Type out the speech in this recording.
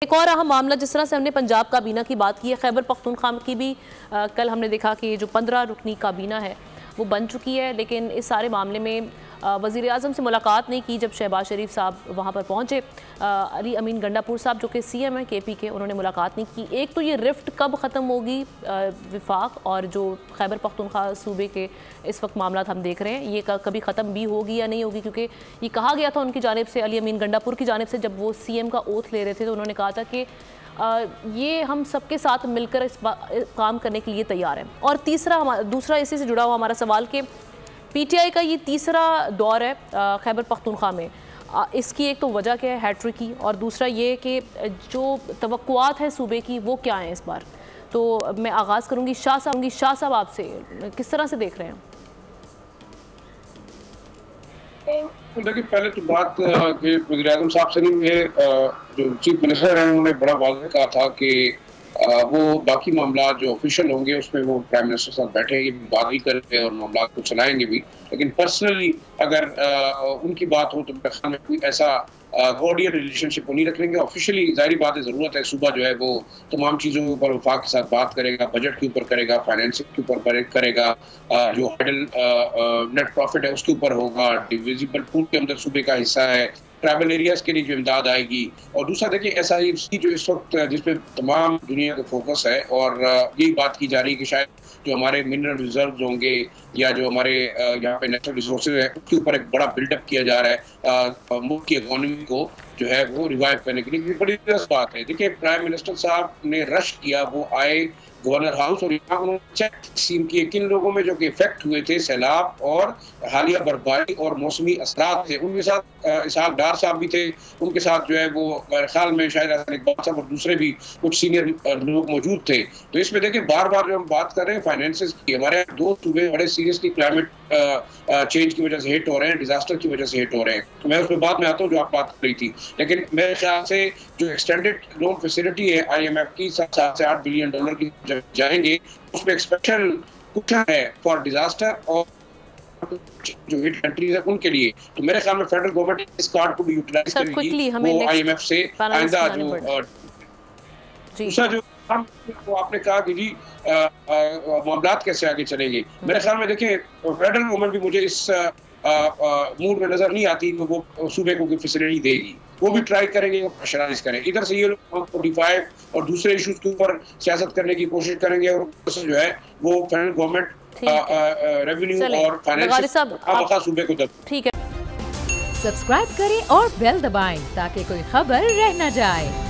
एक और अहम मामला, जिस तरह से हमने पंजाब काबीना की बात की है, खैबर पख्तूनख्वा की भी कल हमने देखा कि जो 15 रुकनी काबीना है वो बन चुकी है, लेकिन इस सारे मामले में वज़ीर आज़म से मुलाकात नहीं की। जब शहबाज शरीफ साहब वहाँ पर पहुँचे, अली अमीन गंडापुर साहब जो कि CM हैं KP के, उन्होंने मुलाकात नहीं की। एक तो ये रिफ्ट कब ख़त्म होगी विफाक और जो खैबर पख्तूनख्वा सूबे के इस वक्त मामला हम देख रहे हैं, ये कभी ख़त्म भी होगी या नहीं होगी, क्योंकि ये कहा गया था उनकी जानिब से, अली अमीन गंडापुर की जानिब से, जब वो CM का ओथ ले रहे थे तो उन्होंने कहा था कि ये हम सबके साथ मिलकर इस काम करने के लिए तैयार हैं। और दूसरा इसी से जुड़ा हुआ हमारा सवाल कि PTI का ये तीसरा दौर है खैबर पख्तूनख्वा में, इसकी एक तो वजह क्या है हैट्रिक की, और दूसरा ये कि जो तवक्कुआत है सूबे की वो क्या है इस बार। तो मैं आगाज़ करूँगी शाह साहब आपसे, किस तरह से देख रहे हैं? देखिए, पहले तो बात कि वज़ीर आज़म साहब से नहीं, जो चीफ मिनिस्टर हैं उन्होंने बड़ा वाज़ेह कहा था कि वो बाकी मामला जो ऑफिशियल होंगे उसमें वो प्राइम मिनिस्टर के साथ बैठेंगे, बात भी करेंगे और मामला को चलाएंगे भी, लेकिन पर्सनली अगर उनकी बात हो तो मेरे ख्याल में कोई ऐसा कॉर्डियल रिलेशनशिप नहीं रखेंगे। ऑफिशियली जाहिर बात है, ज़रूरत है, सुबह जो है वो तमाम चीज़ों के ऊपर वफाक के साथ बात करेगा, बजट के ऊपर करेगा, फाइनेंसिंग के ऊपर करेगा, जो हाइडल नेट प्रॉफिट है उसके ऊपर होगा, डिविजिबल पूल के अंदर सूबे का हिस्सा है, ट्राइबल एरियाज के लिए जो इमदाद आएगी। और दूसरा देखिए, SIFC जो इस वक्त जिसपे तमाम दुनिया का फोकस है, और यही बात की जा रही है कि शायद जो हमारे मिनरल रिजर्व होंगे या जो हमारे यहाँ पे नेचुरल रिसोर्सेज है उसके ऊपर एक बड़ा बिल्डअप किया जा रहा है मुल्क की इकोनॉमी को जो है वो रिवाइव करने के लिए। बड़ी दिलचस्प बात है। देखिए, प्राइम मिनिस्टर साहब ने रश किया, वो आए गवर्नर हाउस और यहाँ उन्होंने चेक तकसीम किए किन लोगों में जो कि इफेक्ट हुए थे सैलाब और हालिया बर्फबारी और मौसमी असरात थे। उनके साथ इसहाक डार साहब भी थे, उनके साथ जो है वो मेरे ख्याल में शायद इकबाल साहब और दूसरे भी कुछ सीनियर लोग मौजूद थे। तो इसमें देखिए, बार बार जो हम बात कर रहे हैं फाइनेंसेस की, हमारे दो सूबे बड़े सीरियसली क्लाइमेट चेंज की वजह से हिट हो रहे हैं, डिजास्टर की वजह से हिट हो रहे हैं। तो मैं उसमें बाद में आता हूँ जो आप बात कर रही थी, लेकिन मेरे ख्याल से जो एक्सटेंडेड लोन फैसिलिटी है IMF की, 7 से 8 बिलियन डॉलर की जब जाएंगे, उसमें एक स्पेशल कुशन है फॉर डिजास्टर और जो हिट कंट्रीज है उनके लिए। तो मेरे ख्याल में फेडरल गवर्नमेंट इस कार्ड को भी यूटिलाइज करेगी, वो IMF से आइंदा जो दूसरा जो वो आपने कहा कि जी मामलात कैसे आगे चलेंगे। मेरे ख्याल में देखिए, फेडरल गवर्नमेंट भी मुझे इस मूड में नजर नहीं आती कि वो सूबे को कोई फैसिलिटी देगी। वो भी ट्राई करेंगे, प्रेशराइज करें, इधर से ये लोग 45 और दूसरे इश्यूज के ऊपर सियासत करने की कोशिश करेंगे, और जो है वो फेडरल गवर्नमेंट रेवेन्यू और फाइनेंस सूबे को दे। ठीक है, सब्सक्राइब करें और बेल दबाएं ताकि कोई खबर रह न जाए।